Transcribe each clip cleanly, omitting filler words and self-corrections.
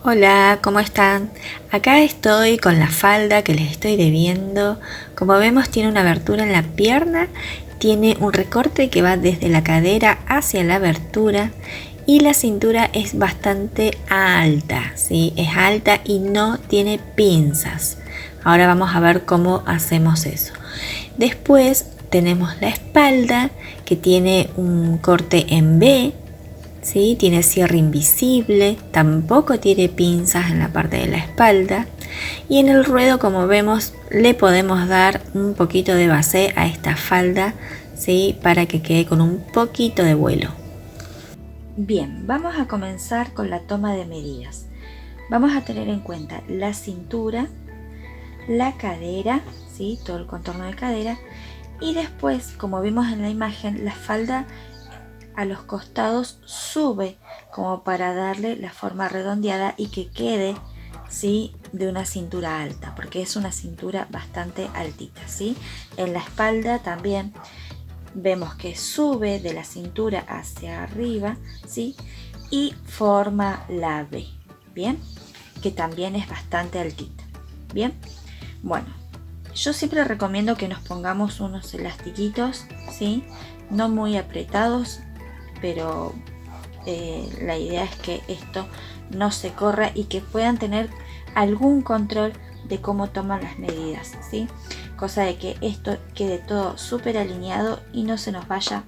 Hola, ¿cómo están? Acá estoy con la falda que les estoy debiendo. Como vemos, tiene una abertura en la pierna, tiene un recorte que va desde la cadera hacia la abertura y la cintura es bastante alta, ¿sí? Es alta y no tiene pinzas. Ahora vamos a ver cómo hacemos eso. Después tenemos la espalda que tiene un corte en B. ¿Sí? Tiene cierre invisible, tampoco tiene pinzas en la parte de la espalda y en el ruedo, como vemos, le podemos dar un poquito de base a esta falda, ¿sí? Para que quede con un poquito de vuelo. Bien, vamos a comenzar con la toma de medidas. Vamos a tener en cuenta la cintura, la cadera, ¿sí? Todo el contorno de cadera, y después, como vimos en la imagen, la falda a los costados sube como para darle la forma redondeada y que quede, ¿sí? De una cintura alta, porque es una cintura bastante altita, ¿sí? En la espalda también vemos que sube de la cintura hacia arriba, ¿sí? Y forma la V, ¿bien? Que también es bastante altita, ¿bien? Bueno, yo siempre recomiendo que nos pongamos unos elastiquitos, ¿sí? No muy apretados, pero la idea es que esto no se corra y que puedan tener algún control de cómo toman las medidas, ¿sí? Cosa de que esto quede todo súper alineado y no se nos vaya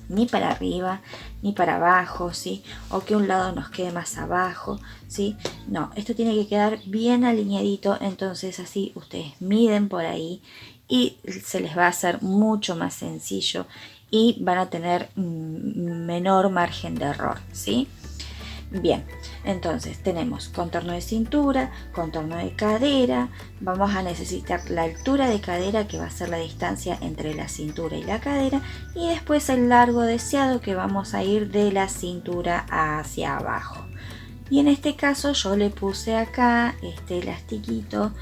ni para arriba ni para abajo, ¿sí? O que un lado nos quede más abajo, ¿sí? No, esto tiene que quedar bien alineadito, entonces así ustedes miden por ahí y se les va a hacer mucho más sencillo y van a tener menor margen de error, ¿sí? Bien, entonces tenemos contorno de cintura, contorno de cadera, vamos a necesitar la altura de cadera, que va a ser la distancia entre la cintura y la cadera, y después el largo deseado, que vamos a ir de la cintura hacia abajo. Y en este caso yo le puse acá este elastiquito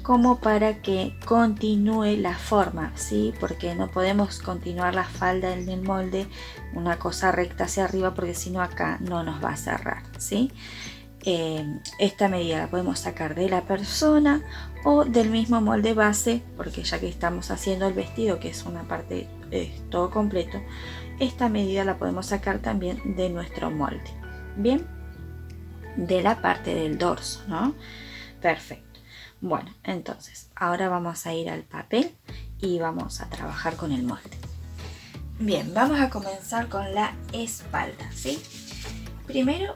como para que continúe la forma, ¿sí? Porque no podemos continuar la falda en el molde una cosa recta hacia arriba, porque si no acá no nos va a cerrar, ¿sí? Esta medida la podemos sacar de la persona o del mismo molde base, porque ya que estamos haciendo el vestido, que es una parte todo completo, esta medida la podemos sacar también de nuestro molde, bien, de la parte del dorso, ¿no? Perfecto. Bueno, entonces ahora vamos a ir al papel y vamos a trabajar con el molde. Bien, vamos a comenzar con la espalda, ¿sí? Primero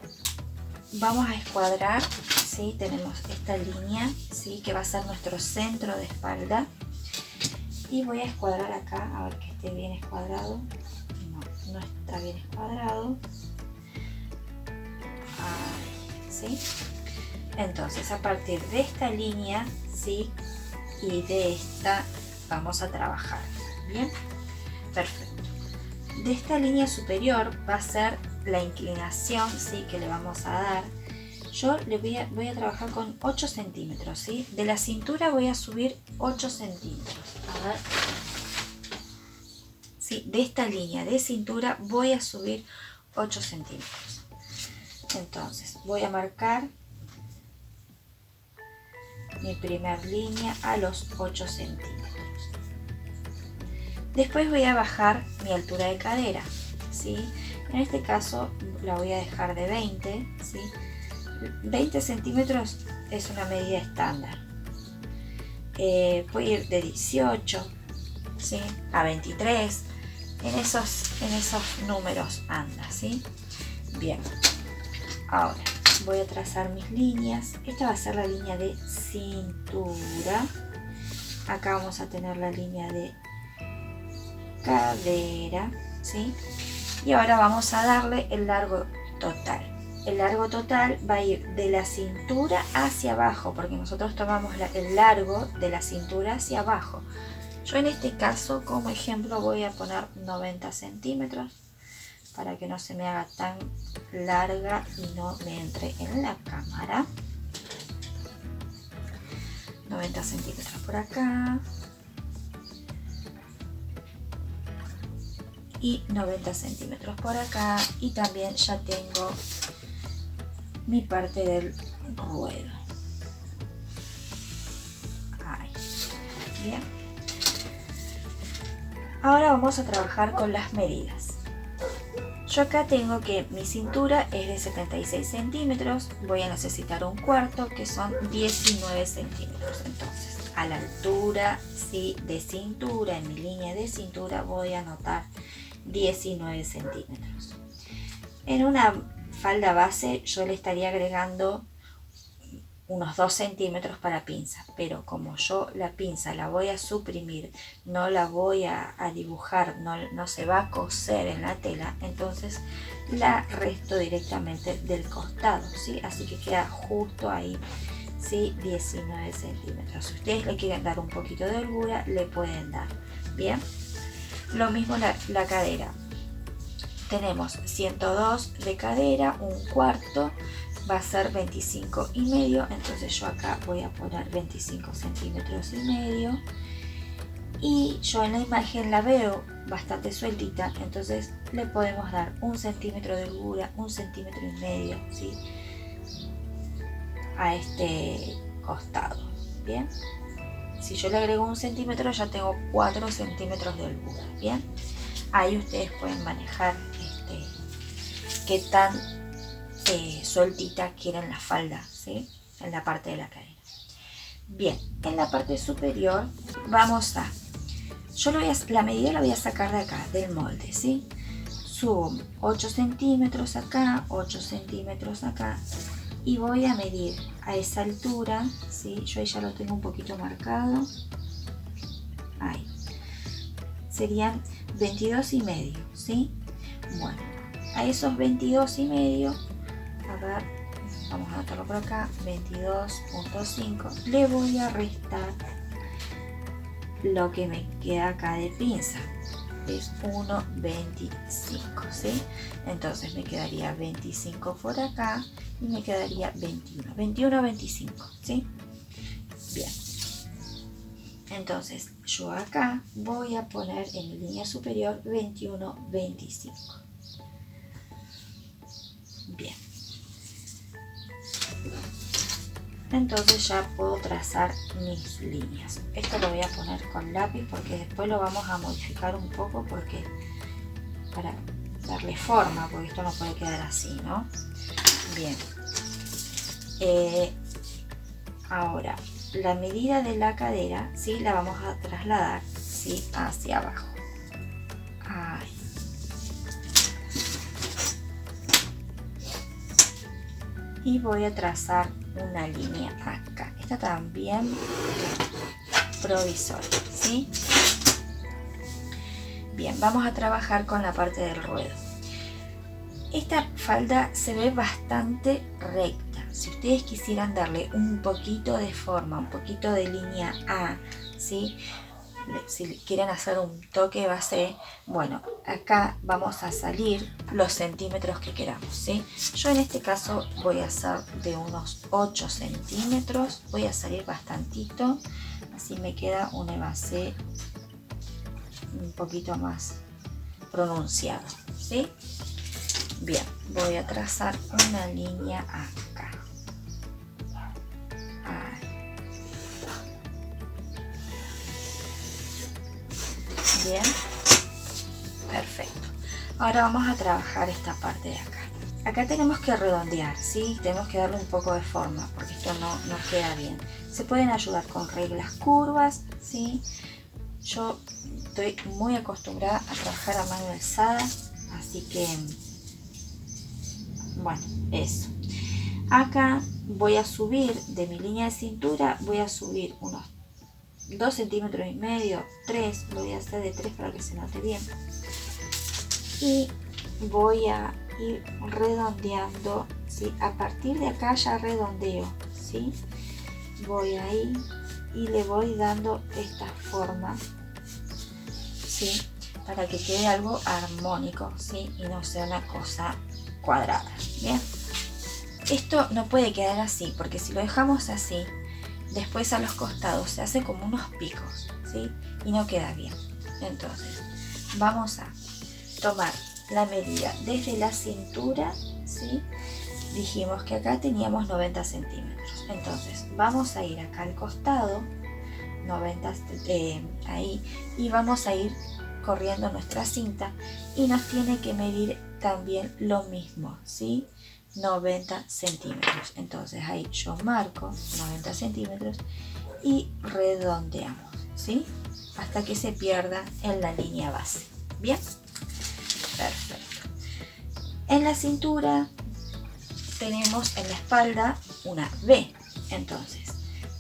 vamos a escuadrar, ¿sí? Tenemos esta línea, ¿sí? Que va a ser nuestro centro de espalda. Y voy a escuadrar acá, a ver que esté bien escuadrado. No, no está bien escuadrado. Ahí, ¿sí? Entonces, a partir de esta línea, ¿sí? Y de esta vamos a trabajar, ¿bien? Perfecto. De esta línea superior va a ser la inclinación, ¿sí? Que le vamos a dar. Yo le voy a trabajar con 8 centímetros, ¿sí? De la cintura voy a subir 8 centímetros. A ver. ¿Sí? De esta línea de cintura voy a subir 8 centímetros. Entonces, voy a marcar mi primer línea a los 8 centímetros. Después voy a bajar mi altura de cadera, ¿sí? En este caso la voy a dejar de 20, ¿sí? 20 centímetros es una medida estándar. Voy a ir de 18, ¿sí? A 23, en esos números anda, ¿sí? Bien, ahora voy a trazar mis líneas. Esta va a ser la línea de cintura. Acá vamos a tener la línea de cadera, ¿sí? Y ahora vamos a darle el largo total. El largo total va a ir de la cintura hacia abajo, porque nosotros tomamos el largo de la cintura hacia abajo. Yo en este caso, como ejemplo, voy a poner 90 centímetros para que no se me haga tan larga y no me entre en la cámara. 90 centímetros por acá y 90 centímetros por acá, y también ya tengo mi parte del ruedo. Ahí. Bien. Ahora vamos a trabajar con las medidas. Yo acá tengo que mi cintura es de 76 centímetros, voy a necesitar un cuarto que son 19 centímetros. Entonces, a la altura, ¿sí?, de cintura, en mi línea de cintura, voy a anotar 19 centímetros. En una falda base yo le estaría agregando unos 2 centímetros para pinza, pero como yo la pinza la voy a suprimir, no la voy a dibujar, no se va a coser en la tela, entonces la resto directamente del costado, ¿sí? Así que queda justo ahí, ¿sí?, 19 centímetros. Si ustedes le quieren dar un poquito de holgura, le pueden dar. Bien, lo mismo la cadera. Tenemos 102 de cadera, un cuarto va a ser 25 y medio, entonces yo acá voy a poner 25 centímetros y medio, y yo en la imagen la veo bastante sueltita, entonces le podemos dar 1 centímetro de holgura, 1 centímetro y medio, ¿sí?, a este costado. Bien, si yo le agrego 1 centímetro ya tengo 4 centímetros de holgura. Bien, ahí ustedes pueden manejar qué tan sueltita quieren la falda, ¿sí?, en la parte de la cadera. Bien, en la parte superior vamos a, la medida la voy a sacar de acá, del molde, ¿sí? Subo 8 centímetros acá, 8 centímetros acá, y voy a medir a esa altura, ¿sí? Yo ahí ya lo tengo un poquito marcado, ahí, serían 22 y medio, ¿sí? Bueno, a esos 22 y medio, a ver, vamos a anotarlo por acá, 22.5, le voy a restar lo que me queda acá de pinza, es 1.25, ¿sí? Entonces me quedaría 25 por acá y me quedaría 21.25, ¿sí? Bien, entonces yo acá voy a poner en mi línea superior 21.25. Bien, entonces ya puedo trazar mis líneas. Esto lo voy a poner con lápiz porque después lo vamos a modificar un poco, porque para darle forma, porque esto no puede quedar así, ¿no? Bien, ahora la medida de la cadera, ¿sí?, la vamos a trasladar, ¿sí?, hacia abajo. Ahí. Y voy a trazar una línea acá. Esta también provisoria, ¿sí? Bien, vamos a trabajar con la parte del ruedo. Esta falda se ve bastante recta. Si ustedes quisieran darle un poquito de forma, un poquito de línea A, ¿sí?, si quieren hacer un toque base, bueno, acá vamos a salir los centímetros que queramos, ¿sí? Yo en este caso voy a hacer de unos 8 centímetros, voy a salir bastantito, así me queda un evasé un poquito más pronunciado, ¿sí? Bien, voy a trazar una línea acá. Bien, perfecto. Ahora vamos a trabajar esta parte de acá. Acá tenemos que redondear, ¿sí? Tenemos que darle un poco de forma porque esto no queda bien. Se pueden ayudar con reglas curvas, ¿sí? Yo estoy muy acostumbrada a trabajar a mano alzada, así que, bueno, eso. Acá voy a subir de mi línea de cintura, voy a subir unos 2 centímetros y medio, 3, lo voy a hacer de 3 para que se note bien, y voy a ir redondeando, ¿sí? A partir de acá ya redondeo, ¿sí? Voy ahí y le voy dando esta forma, ¿sí?, para que quede algo armónico, ¿sí?, y no sea una cosa cuadrada. Bien, esto no puede quedar así, porque si lo dejamos así, después a los costados se hace como unos picos, ¿sí?, y no queda bien. Entonces vamos a tomar la medida desde la cintura, ¿sí?, dijimos que acá teníamos 90 centímetros. Entonces vamos a ir acá al costado, 90 ahí, y vamos a ir corriendo nuestra cinta y nos tiene que medir también lo mismo, ¿sí? 90 centímetros. Entonces ahí yo marco 90 centímetros y redondeamos, ¿sí? Hasta que se pierda en la línea base. Bien, perfecto. En la cintura tenemos en la espalda una V, entonces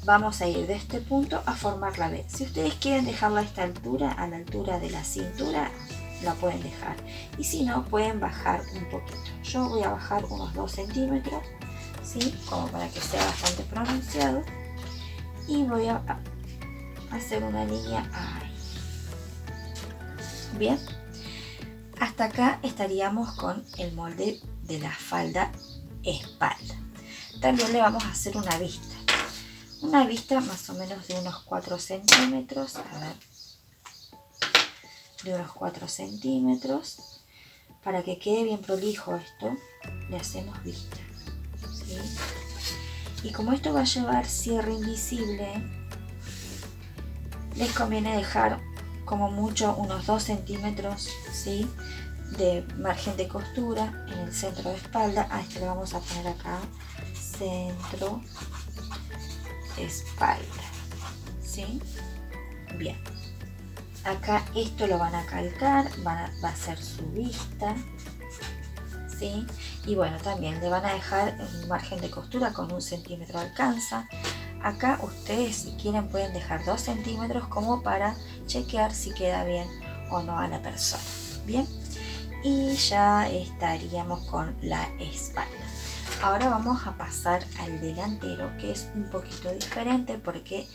vamos a ir de este punto a formar la V. Si ustedes quieren dejarla a esta altura, a la altura de la cintura, la pueden dejar, y si no, pueden bajar un poquito. Yo voy a bajar unos 2 centímetros, ¿sí? Como para que sea bastante pronunciado, y voy a hacer una línea ahí. Bien, hasta acá estaríamos con el molde de la falda espalda. También le vamos a hacer una vista más o menos de unos 4 centímetros, a ver, de unos 4 centímetros, para que quede bien prolijo esto, le hacemos vista, ¿sí? Y como esto va a llevar cierre invisible, les conviene dejar como mucho unos 2 centímetros, ¿sí?, de margen de costura en el centro de espalda. A este le vamos a poner acá centro espalda, ¿sí? Bien, acá esto lo van a calcar, va a ser su vista, ¿sí? Y bueno, también le van a dejar un margen de costura con 1 centímetro alcanza. Acá ustedes, si quieren, pueden dejar 2 centímetros como para chequear si queda bien o no a la persona. Bien, y ya estaríamos con la espalda. Ahora vamos a pasar al delantero, que es un poquito diferente porque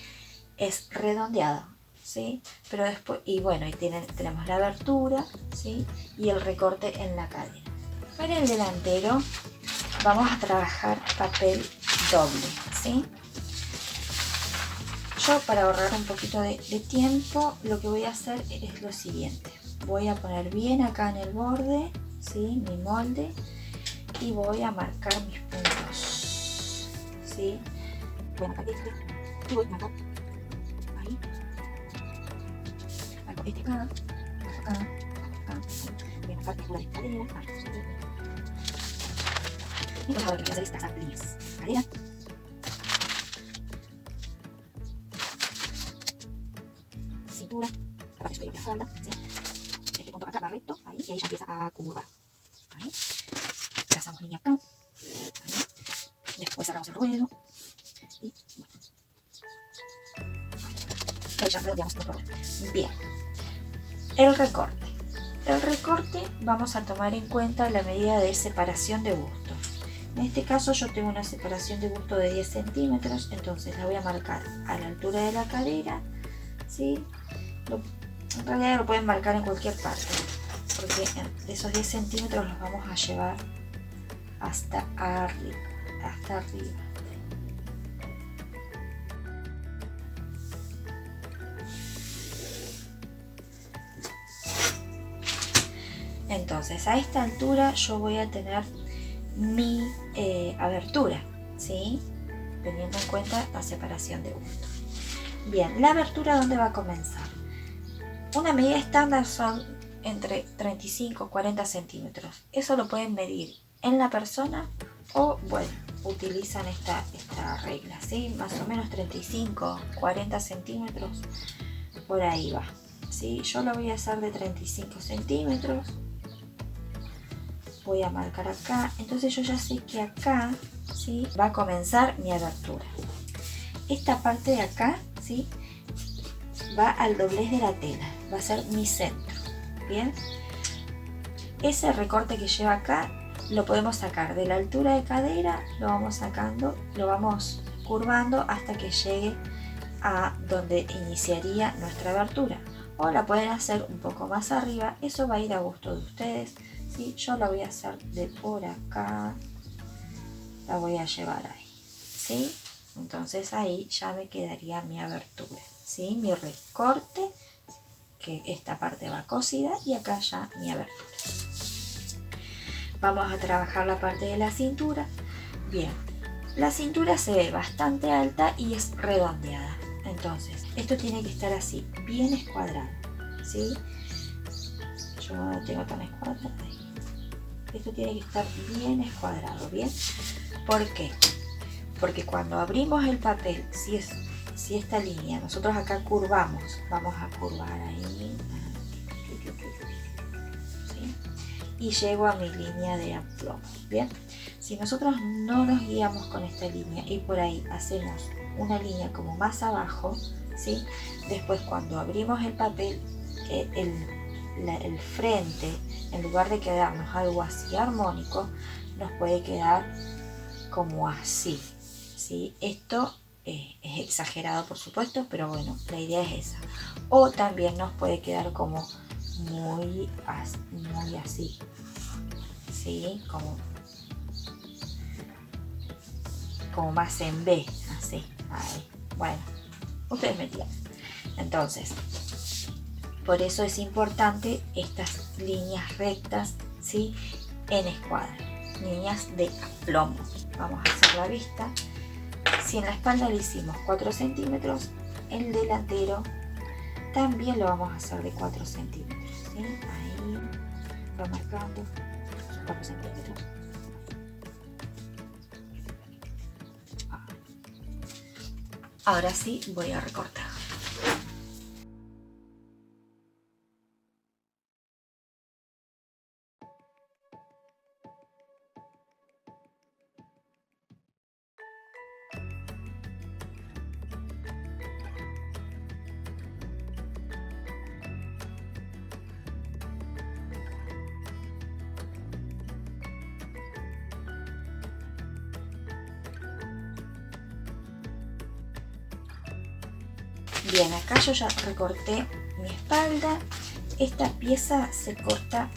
es redondeado, ¿sí? Pero después, y bueno, y tenemos la abertura, ¿sí?, y el recorte en la cadera. Para el delantero vamos a trabajar papel doble, ¿sí? Yo, para ahorrar un poquito de tiempo, lo que voy a hacer es lo siguiente. Voy a poner bien acá en el borde, ¿sí?, mi molde, y voy a marcar mis puntos, ¿sí? Voy a marcar este y voy a marcar ahí. Marco este acá, marco acá, voy a marcar la escalera, marco, ¿sí? Y pues ahora lo que voy a hacer es trazar líneas. Cadera, cintura, la parte superior de la falda, ¿sí? Este punto acá va recto, ahí, y ahí ya empieza a curvar. Ahí. Trazamos línea acá, ahí. Después cerramos el ruedo y bueno, ahí ya redondeamos el ruedo. Bien, el recorte. El recorte vamos a tomar en cuenta la medida de separación de busto. En este caso yo tengo una separación de busto de 10 centímetros, entonces la voy a marcar a la altura de la cadera, ¿sí? En realidad lo pueden marcar en cualquier parte, porque esos 10 centímetros los vamos a llevar hasta arriba, hasta arriba. Entonces a esta altura yo voy a tener mi abertura, ¿sí?, teniendo en cuenta la separación de busto. Bien, la abertura, ¿dónde va a comenzar? Una medida estándar son entre 35 y 40 centímetros. Eso lo pueden medir en la persona o, bueno, utilizan esta regla, ¿sí? Más o menos 35, 40 centímetros, por ahí va, ¿sí? Yo lo voy a hacer de 35 centímetros. Voy a marcar acá, entonces yo ya sé que acá, ¿sí?, va a comenzar mi abertura. Esta parte de acá, ¿sí?, va al doblez de la tela, va a ser mi centro. Bien, ese recorte que lleva acá lo podemos sacar de la altura de cadera, lo vamos sacando, lo vamos curvando hasta que llegue a donde iniciaría nuestra abertura, o la pueden hacer un poco más arriba, eso va a ir a gusto de ustedes, ¿sí? Yo la voy a hacer de por acá, la voy a llevar ahí, ¿sí? Entonces ahí ya me quedaría mi abertura, ¿sí?, mi recorte, que esta parte va cosida, y acá ya mi abertura. Vamos a trabajar la parte de la cintura. Bien, la cintura se ve bastante alta y es redondeada. Entonces, esto tiene que estar así, bien escuadrado, ¿sí? Yo no lo tengo tan escuadrado ahí. Esto tiene que estar bien escuadrado, ¿bien? ¿Por qué? Porque cuando abrimos el papel, si esta línea, nosotros acá curvamos, vamos a curvar ahí, ¿sí? Y llego a mi línea de aplomo, ¿bien? Si nosotros no nos guiamos con esta línea y por ahí hacemos una línea como más abajo, ¿sí? Después cuando abrimos el papel, el frente, en lugar de quedarnos algo así armónico, nos puede quedar como así, ¿sí? Esto es exagerado, por supuesto, pero bueno, la idea es esa. O también nos puede quedar como muy así, ¿sí? Como más en B, así, ahí. Bueno, ustedes me entienden. Entonces, por eso es importante estas líneas rectas, ¿sí? En escuadra, líneas de aplomo. Vamos a hacer la vista. Si en la espalda le hicimos 4 centímetros, el delantero también lo vamos a hacer de 4 centímetros, ¿sí? Ahí va marcando 4 centímetros. Ahora sí voy a recortar. Bien, acá yo ya recorté mi espalda. Esta pieza se corta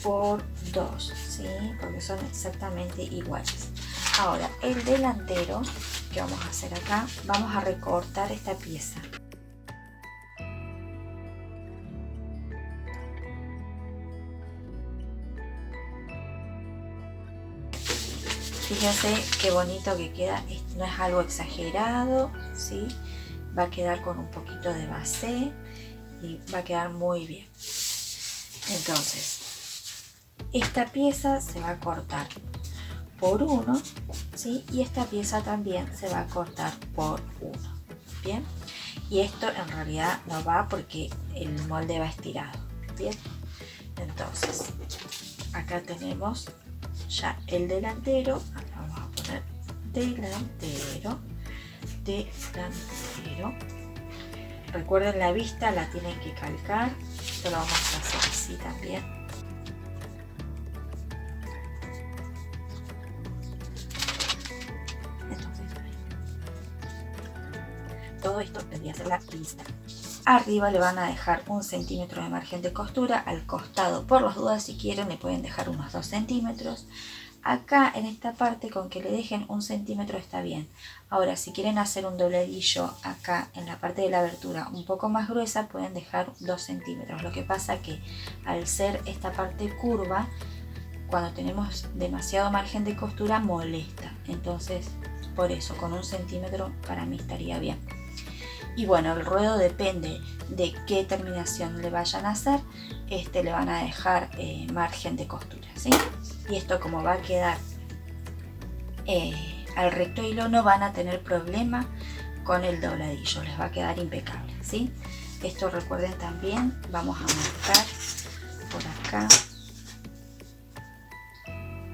por 2, ¿sí? Porque son exactamente iguales. Ahora, el delantero que vamos a hacer acá, vamos a recortar esta pieza. Fíjense qué bonito que queda, no es algo exagerado, ¿sí? Va a quedar con un poquito de base y va a quedar muy bien. Entonces, esta pieza se va a cortar por 1, ¿sí? Y esta pieza también se va a cortar por 1, ¿bien? Y esto en realidad no va porque el molde va estirado, ¿bien? Entonces, acá tenemos ya el delantero. Acá vamos a poner delantero. Recuerden, la vista la tienen que calcar. Esto lo vamos a hacer así también. Entonces, todo esto tendría que ser la vista. Arriba le van a dejar 1 centímetro de margen de costura. Al costado, por las dudas, si quieren, le pueden dejar unos 2 centímetros. Acá en esta parte, con que le dejen 1 centímetro está bien. Ahora, si quieren hacer un dobladillo acá en la parte de la abertura un poco más gruesa, pueden dejar 2 centímetros. Lo que pasa que al ser esta parte curva, cuando tenemos demasiado margen de costura molesta. Entonces, por eso, con 1 centímetro para mí estaría bien. Y bueno, el ruedo depende de qué terminación le vayan a hacer. Le van a dejar margen de costura, ¿sí? Y esto, como va a quedar al recto hilo, no van a tener problema con el dobladillo, les va a quedar impecable, ¿sí? Esto, recuerden, también vamos a marcar por acá,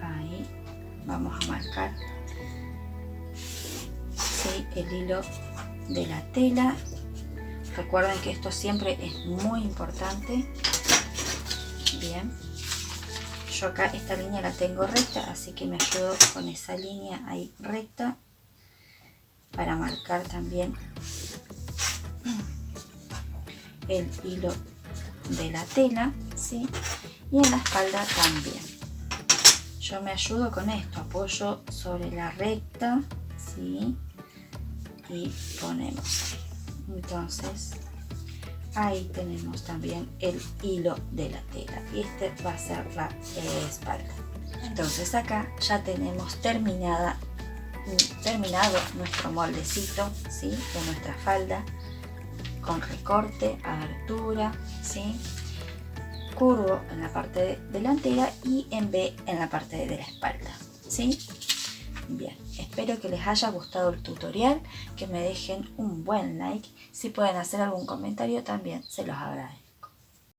ahí vamos a marcar, ¿sí? El hilo de la tela. Recuerden que esto siempre es muy importante. Bien, yo acá esta línea la tengo recta, así que me ayudo con esa línea ahí recta para marcar también el hilo de la tela, ¿sí? Y en la espalda también. Yo me ayudo con esto, apoyo sobre la recta, ¿sí? Y ponemos. Entonces, ahí tenemos también el hilo de la tela y este va a ser la espalda. Entonces acá ya tenemos terminada terminado nuestro moldecito, ¿sí?, de nuestra falda, con recorte, abertura, ¿sí?, curvo en la parte delantera y en V en la parte de la espalda, ¿sí? Bien, espero que les haya gustado el tutorial, que me dejen un buen like. Si pueden hacer algún comentario también se los agradezco.